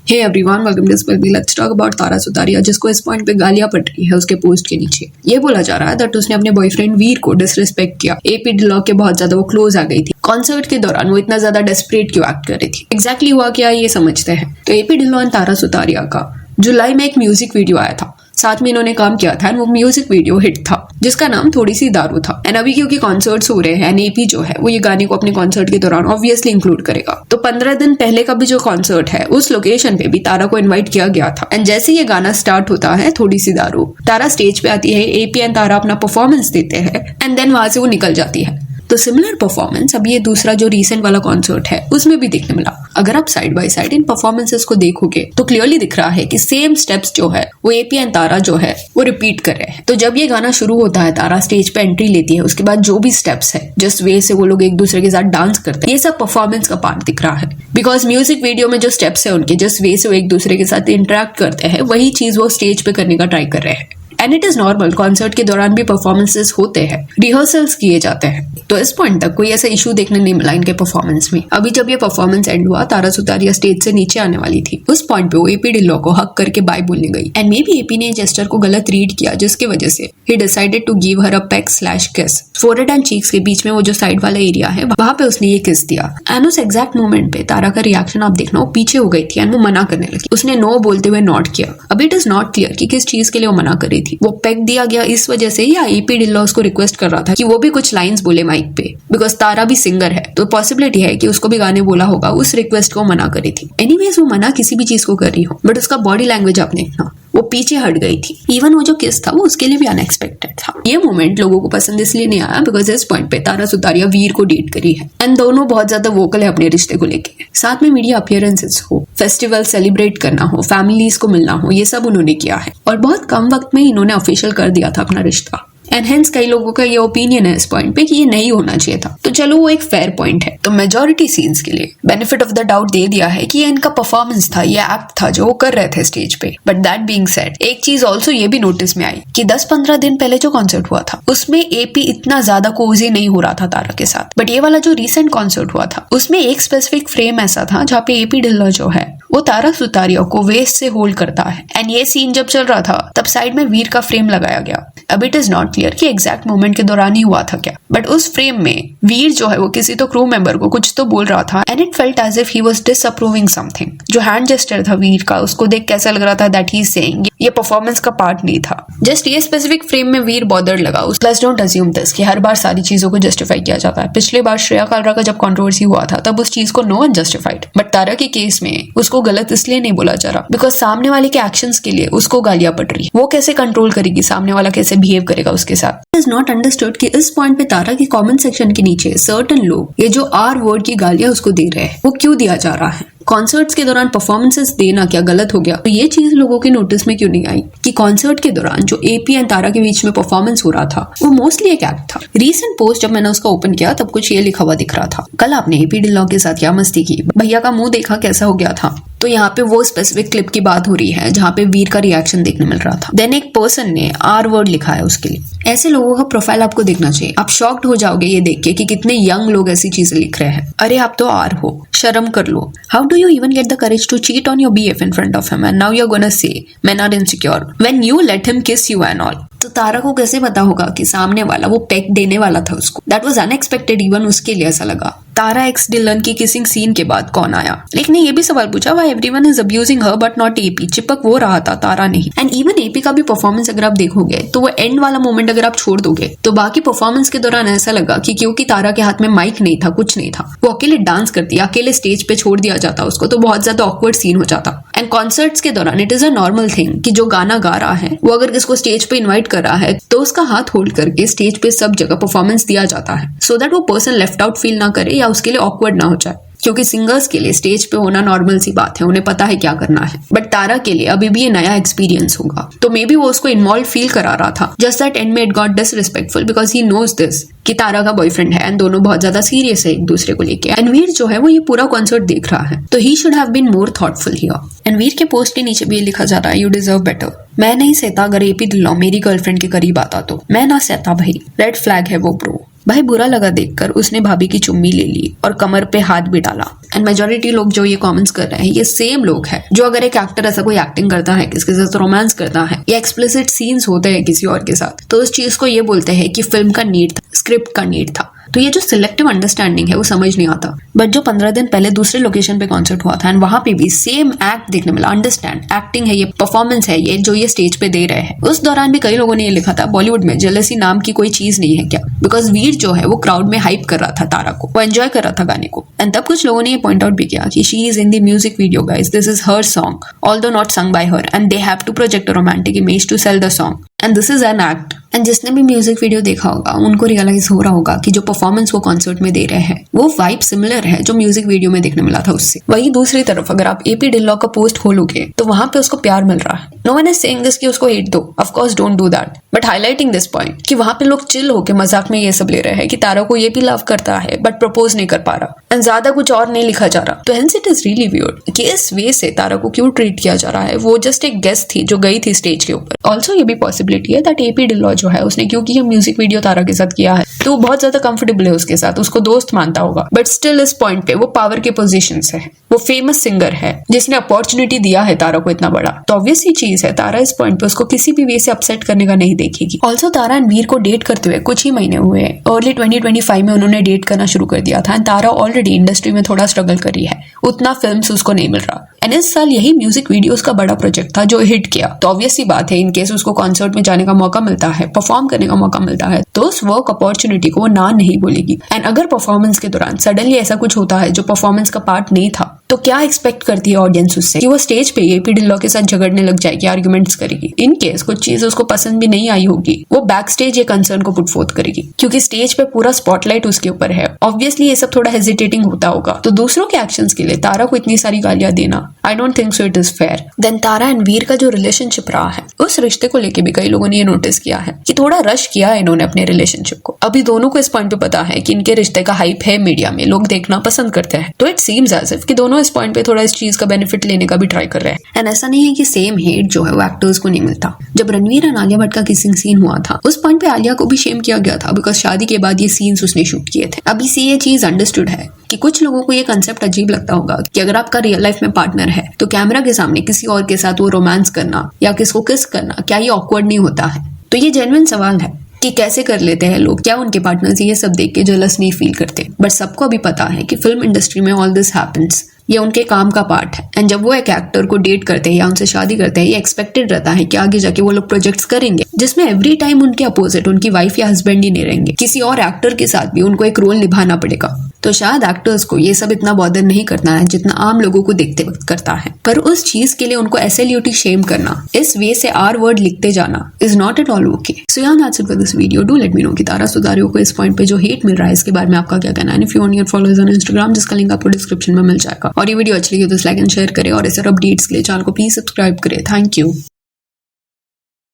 Hey everyone, welcome to this video. Let's talk about Tara Sutaria, जिसको इस point पे गालियां पड़ रही है उसके पोस्ट के नीचे। ये बोला जा रहा है दैट उसने अपने बॉयफ्रेंड वीर को डिसरिस्पेक्ट किया। एपी डिलॉक के बहुत ज्यादा वो क्लोज आ गई थी। कॉन्सर्ट के दौरान वो इतना ज्यादा डेस्परेट क्यों एक्ट कर रही थी, एग्जैक्टली हुआ क्या ये समझते हैं। तो एपी डिलॉक और तारा सुतारिया का जुलाई में एक म्यूजिक वीडियो आया था, साथ में इन्होंने काम किया था। वो म्यूजिक वीडियो हिट था जिसका नाम थोड़ी सी दारू था। एंड अभी क्योंकि कॉन्सर्ट्स हो रहे हैं, एपी जो है वो ये गाने को अपने कॉन्सर्ट के दौरान ऑब्वियसली इंक्लूड करेगा। तो 15 दिन पहले का भी जो कॉन्सर्ट है उस लोकेशन पे भी तारा को इनवाइट किया गया था। एंड जैसे ये गाना स्टार्ट होता है, थोड़ी सी दारू, तारा स्टेज पे आती है, एपी एंड तारा अपना परफॉर्मेंस देते हैं एंड देन वहां से वो निकल जाती है। तो सिमिलर परफॉर्मेंस अब ये दूसरा जो रीसेंट वाला कॉन्सर्ट है उसमें भी देखने मिला। अगर आप side by side in performances को देखोगे तो क्लियरली दिख रहा है कि सेम स्टेप्स जो है वो एपी एंड तारा जो है वो रिपीट कर रहे हैं। तो जब ये गाना शुरू होता है, तारा स्टेज पे एंट्री लेती है, उसके बाद जो भी स्टेप्स है, जिस वे से वो लोग एक दूसरे के साथ डांस करते हैं, ये सब परफॉर्मेंस का पार्ट दिख रहा है। बिकॉज म्यूजिक वीडियो में जो स्टेप्स है उनके, जिस वे से वो एक दूसरे के साथ इंटरेक्ट करते हैं, वही चीज वो स्टेज पे करने का ट्राई कर रहे हैं। And it is normal, concert के दौरान भी परफॉर्मेंसेस होते हैं, रिहर्सल्स किए जाते हैं। तो इस पॉइंट तक कोई ऐसा इशू देखने नहीं मिला इनके परफॉर्मेंस में। अभी जब ये परफॉर्मेंस एंड हुआ, तारा सुतारिया स्टेज से नीचे आने वाली थी, उस पॉइंट पे वो एपी डिलॉक को हक करके बाय बोलने गई। एंड मे बी एपी ने जेस्टर को गलत रीड किया, जिसकी वजह से ही decided to give her a peck slash kiss. Forehead and cheeks के बीच में वो जो साइड वाला एरिया है, वहां पे उसने ये किस दिया। एंड उस एग्जैक्ट मोमेंट पे तारा का रिएक्शन आप देखना, वो पीछे हो गई थी एंड वो मना करने लगी। उसने नो बोलते हुए नॉट किया। अभी इट इज नॉट क्लियर कि किस चीज के लिए वो मना कर रही थी। वो पेक दिया गया इस वजह से, या एपी डिलॉक उसको रिक्वेस्ट कर रहा था कि वो भी कुछ लाइंस बोले माइक पे। बिकॉज तारा भी सिंगर है तो पॉसिबिलिटी है कि उसको भी गाने बोला होगा। उस रिक्वेस्ट को मना करी थी। एनीवेज वो मना किसी भी चीज को कर रही हो, बट उसका बॉडी लैंग्वेज आपने देखना, वो पीछे हट गई थी। इवन वो जो किस था वो उसके लिए भी अनएक्सपेक्टेड था। ये मोमेंट लोगों को पसंद इसलिए नहीं आया बिकॉज इस पॉइंट पे तारा सुतारिया वीर को डेट करी है एंड दोनों बहुत ज्यादा वोकल है अपने रिश्ते को लेके। साथ में मीडिया अपीयरेंसेस हो, फेस्टिवल सेलिब्रेट करना हो, फैमिलीज को मिलना हो, ये सब उन्होंने किया है। और बहुत कम वक्त में इन्होंने ऑफिशियल कर दिया था अपना रिश्ता। एंड हेंस कई लोगों का ये ओपिनियन है इस पॉइंट पे कि ये नहीं होना चाहिए था। तो चलो वो एक फेयर पॉइंट है। तो मेजॉरिटी सीन्स के लिए बेनिफिट ऑफ द डाउट दे दिया है कि ये इनका परफॉर्मेंस था, ये एक्ट था जो वो कर रहे थे स्टेज पे। बट दैट बीइंग सेड, एक चीज ऑल्सो ये भी नोटिस में आई कि 10-15 दिन पहले जो कॉन्सर्ट हुआ था उसमें एपी इतना ज्यादा कोजी नहीं हो रहा था तारा के साथ। बट ये वाला जो रिसेंट कॉन्सर्ट हुआ था उसमें एक स्पेसिफिक फ्रेम ऐसा था जहाँ पे एपी डिलॉक जो है वो तारा सुतारिया को वेस्ट से होल्ड करता है। एंड ये सीन जब चल रहा था तब साइड में वीर का फ्रेम लगाया गया। अब इट इज नॉट क्लियर कि एग्जैक्ट मोमेंट के दौरान ही हुआ था क्या, बट उस फ्रेम में वीर जो है वो किसी तो क्रू मेंबर को कुछ तो बोल रहा था and it felt as if he was disapproving something. जो हैंड जेस्चर था वीर का, उसको देख कैसा लग रहा था दैट ही इज सेइंग ये परफॉर्मेंस का पार्ट नहीं था। जस्ट ये स्पेसिफिक फ्रेम में वीर बॉदर्ड लगा। प्लस डोंट अज्यूम दिस कि हर बार सारी चीजों को जस्टिफाई किया जाता है। पिछले बार श्रेया कालरा का जब कंट्रोवर्सी हुआ था तब उस चीज को नो वन जस्टिफाइड, बट तारा के केस में उसको गलत इसलिए नहीं बोला जा रहा बिकॉज सामने वाले के एक्शंस के लिए उसको गालियां पड़ रही। वो कैसे कंट्रोल करेगी, सामने वाला कैसे बिहेव करेगा उसके साथ। इज नॉट अंडरस्टूड कि इस पॉइंट पे तारा के कमेंट सेक्शन के नीचे सर्टेन लोग ये जो आर वर्ड की गालियां उसको दे रहे हैं, वो क्यों दिया जा रहा है। कॉन्सर्ट्स के दौरान परफॉर्मेंसेस देना क्या गलत हो गया? तो ये चीज लोगों के नोटिस में क्यों नहीं आई कि कॉन्सर्ट के दौरान जो एपी एंड तारा के बीच में परफॉर्मेंस हो रहा था वो मोस्टली एक एक्ट था। रीसेंट पोस्ट जब मैंने उसका ओपन किया तब कुछ ये लिखा हुआ दिख रहा था, कल आपने एपी डिलॉक के साथ क्या मस्ती की, भैया का मुंह देखा कैसा हो गया था। तो यहाँ पे वो स्पेसिफिक क्लिप की बात हो रही है जहाँ पे वीर का रिएक्शन देखने मिल रहा था। देन एक पर्सन ने आर वर्ड लिखा है उसके लिए। ऐसे लोगों का प्रोफाइल आपको देखना चाहिए। आप शॉक्ड हो जाओगे ये देख के कि कितने यंग लोग ऐसी चीजें लिख रहे हैं। अरे आप तो आर हो, शर्म कर लो। How do you even get the courage to cheat on your BF in front of him and now you are gonna say men are insecure when you let him kiss you and all. तो तारा को कैसे पता होगा कि सामने वाला वो pack देने वाला था उसको? That was unexpected. इवन उसके लिए ऐसा लगा। तारा एक्स डिलन की किसिंग सीन के बाद कौन आया? लेकिन ये भी सवाल पूछा, why everyone is abusing her but not AP? चिपक वो रहा था, तारा नहीं। एंड इवन एपी का भी परफॉर्मेंस अगर आप देखोगे तो वो एंड वाला मोमेंट अगर आप छोड़ दोगे तो बाकी परफॉर्मेंस के दौरान ऐसा लगा कि क्योंकि तारा के हाथ में माइक नहीं था, कुछ नहीं था, वो अकेले डांस करती, अकेले स्टेज पे छोड़ दिया जाता उसको तो बहुत ज्यादा ऑकवर्ड सीन हो जाता। एंड कॉन्सर्ट्स के दौरान it is a normal thing कि जो गाना गा रहा है वो अगर किसको स्टेज पे इन्वाइट कर रहा है तो उसका हाथ होल्ड करके स्टेज पे सब जगह परफॉर्मेंस दिया जाता है, सो दैट वो पर्सन लेफ्ट आउट फील ना करे या उसके लिए ऑकवर्ड ना हो जाए। क्योंकि सिंगर्स के लिए स्टेज पे होना नॉर्मल सी बात है, उन्हें पता है क्या करना है। बट तारा के लिए अभी भी ये नया एक्सपीरियंस होगा, तो मे बी वो उसको इन्वॉल्व फील करा रहा था। जस्ट दैट एंड में it got disrespectful because he knows this कि तारा का बॉयफ्रेंड है एंड दोनों बहुत ज्यादा सीरियस है एक दूसरे को लेके। एंड वीर जो है वो ये पूरा कॉन्सर्ट देख रहा है, तो he should have been more thoughtful here. And Veer के पोस्ट के नीचे भी ये लिखा जा रहा है, यू डिजर्व बेटर। मैं नहीं सहता अगर एपी डिलॉक मेरी गर्लफ्रेंड के करीब आता तो। मैं ना सहता भाई, रेड फ्लैग है वो ब्रो। भाई बुरा लगा देखकर, उसने भाभी की चुम्मी ले ली और कमर पे हाथ भी डाला। एंड मेजोरिटी लोग जो ये कमेंट्स कर रहे हैं ये सेम लोग हैं जो अगर एक एक्टर ऐसा कोई एक्टिंग करता है, किसके साथ रोमांस करता है या एक्सप्लिसिट सीन्स होते हैं किसी और के साथ, तो उस चीज को ये बोलते हैं कि फिल्म का नीड था, स्क्रिप्ट का नीड था। तो ये जो सिलेक्टिव अंडरस्टैंडिंग है वो समझ नहीं आता। बट जो 15 दिन पहले दूसरे लोकेशन पे कॉन्सर्ट हुआ था एंड वहां पे भी सेम एक्ट देखने मिला, अंडरस्टैंड एक्टिंग है, ये परफॉर्मेंस है, ये जो ये स्टेज पे दे रहे हैं। उस दौरान भी कई लोगों ने ये लिखा था बॉलीवुड में जेलसी नाम की कोई चीज नहीं है क्या, बिकॉज वीर जो है वो क्राउड में हाइप कर रहा था तारा को, वो एंजॉय कर रहा था गाने को। एंड तब कुछ लोगों ने ये पॉइंट आउट भी किया कि she is in the music video guys, this is her song although not sung by her and they have to project a romantic image to sell the song and this is an act। And जिसने भी music video देखा होगा उनको realise हो रहा होगा कि जो परफॉर्मेंस वो कॉन्सर्ट में दे रहे हैं वो वाइब सिमिलर है जो म्यूजिक वीडियो में देखने मिला था उससे। वही दूसरी तरफ अगर आप एपी डिल्लॉग का पोस्ट खोलोगे तो वहां पे उसको प्यार मिल रहा है। No one is saying this कि उसको हेट दो, of course don't do that, but highlighting this point कि वहां पे लोग चिल होके मजाक में ये सब ले रहे हैं कि तारा को ये भी लव करता है बट प्रपोज नहीं कर पा रहा एंड ज्यादा कुछ और नहीं लिखा जा रहा। तो hence it is really weird कि इस वे से तारा को क्यों ट्रीट किया जा रहा है। वो जस्ट एक गेस्ट थी जो गई थी स्टेज के ऊपर। ऑल्सो ये भी पॉसिबिलिटी है दैट एपी डिल्लॉग जो है उसने क्योंकि ये म्यूजिक वीडियो तारा के साथ किया है तो बहुत ज्यादा कंफर्टेबल है उसके साथ, उसको दोस्त मानता होगा। बट स्टिल इस पॉइंट पे वो पावर के पोजीशन से है, वो फेमस सिंगर है जिसने अपॉर्चुनिटी दिया है तारा को इतना बड़ा। तो ऑब्वियस ही चीज है तारा इस पॉइंट पे उसको किसी भी वे से अपसेट करने का नहीं देखेगी। ऑल्सो तारा एंड वीर को डेट करते हुए कुछ ही महीने हुए, अर्ली 2025 में उन्होंने डेट करना शुरू कर दिया था। एंड तारा ऑलरेडी इंडस्ट्री में थोड़ा स्ट्रगल कर रही है, उतना फिल्म्स उसको नहीं मिल रहा। एंड इस साल यही म्यूजिक वीडियोस का बड़ा प्रोजेक्ट था जो हिट किया। तो ऑब्वियस सी बात है इनकेस उसको कॉन्सर्ट में जाने का मौका मिलता है, परफॉर्म करने का मौका मिलता है, तो उस वर्क अपॉर्चुनिटी को वो ना नहीं बोलेगी। एंड अगर परफॉर्मेंस के दौरान सडनली ऐसा कुछ होता है जो परफॉर्मेंस का पार्ट नहीं था तो क्या एक्सपेक्ट करती है ऑडियंस उससे कि वो स्टेज पे एपी डिल्लॉग के साथ झगड़ने लग जाएगी, आर्ग्यूमेंट्स करेगी। इन केस कुछ चीज उसको पसंद भी नहीं आई होगी वो बैक स्टेज ये कंसर्न को पुट फोर्थ करेगी क्योंकि स्टेज पे पूरा स्पॉटलाइट उसके ऊपर है। ऑब्वियसली ये सब थोड़ा हेजिटेटिंग होता होगा। तो दूसरों के एक्शंस के लिए तारा को इतनी सारी गालियां देना I don't think so it is fair. Then Tara and Veer का जो रिलेशनशिप रहा है उस रिश्ते को लेके भी कई लोगों ने ये नोटिस किया है कि थोड़ा रश किया है इन्होंने अपने रिलेशनशिप को। अभी दोनों को इस पॉइंट पे पता है कि इनके रिश्ते का हाइप है, मीडिया में लोग देखना पसंद करते हैं। तो इट सीम्स एज इफ कि दोनों इस पॉइंट पे थोड़ा इस चीज का बेनिफिट लेने का भी ट्राई कर रहे हैं। एंड ऐसा नहीं है कि सेम हेट जो है वो एक्टर्स को नहीं मिलता। जब रणवीर एंड आलिया भट्ट का किसिंग सीन हुआ था उस पॉइंट पे आलिया को भी शेम किया गया था बिकॉज शादी के बाद ये सीन्स उसने शूट किए थे। अभी से ये चीज अंडरस्टूड है कि कुछ लोगों को ये कंसेप्ट अजीब लगता होगा कि अगर आपका रियल लाइफ में पार्टनर है तो कैमरा के सामने किसी और के साथ वो रोमांस करना या किसको किस करना क्या ये ऑकवर्ड नहीं होता है। तो ये जेन्युइन सवाल है कि कैसे कर लेते हैं लोग, क्या उनके पार्टनर्स ये सब देख के जेलस नहीं फील करते। बट सबको अभी पता है कि फिल्म इंडस्ट्री में ऑल दिस हैपेंस, ये उनके काम का पार्ट है। एंड जब वो एक एक्टर को डेट करते हैं या उनसे शादी करते हैं ये एक्सपेक्टेड रहता है कि आगे जाके वो लोग प्रोजेक्ट्स करेंगे जिसमें एवरी टाइम उनके अपोजिट उनकी वाइफ या हस्बैंड ही नहीं रहेंगे, किसी और एक्टर के साथ भी उनको एक रोल निभाना पड़ेगा। तो शायद एक्टर्स को ये सब इतना बॉदर नहीं करना है जितना आम लोगों को देखते वक्त करता है। पर उस चीज के लिए उनको एब्सोल्युटली शेम करना, इस वे से आर वर्ड लिखते जाना is not at all okay. So यार that's it for this video. Do let me know कि तारा सुतारियो को इस पॉइंट पे जो हेट मिल रहा है इसके बारे में आपका क्या कहना है। If you want your followers on Instagram जिसका लिंक आपको डिस्क्रिप्शन में मिल जाएगा। और ये वीडियो अच्छी लगी तो लाइक एंड शेयर करें और ऐसे अपडेट्स के लिए चैनल को प्लीज सब्सक्राइब करें। Thank you.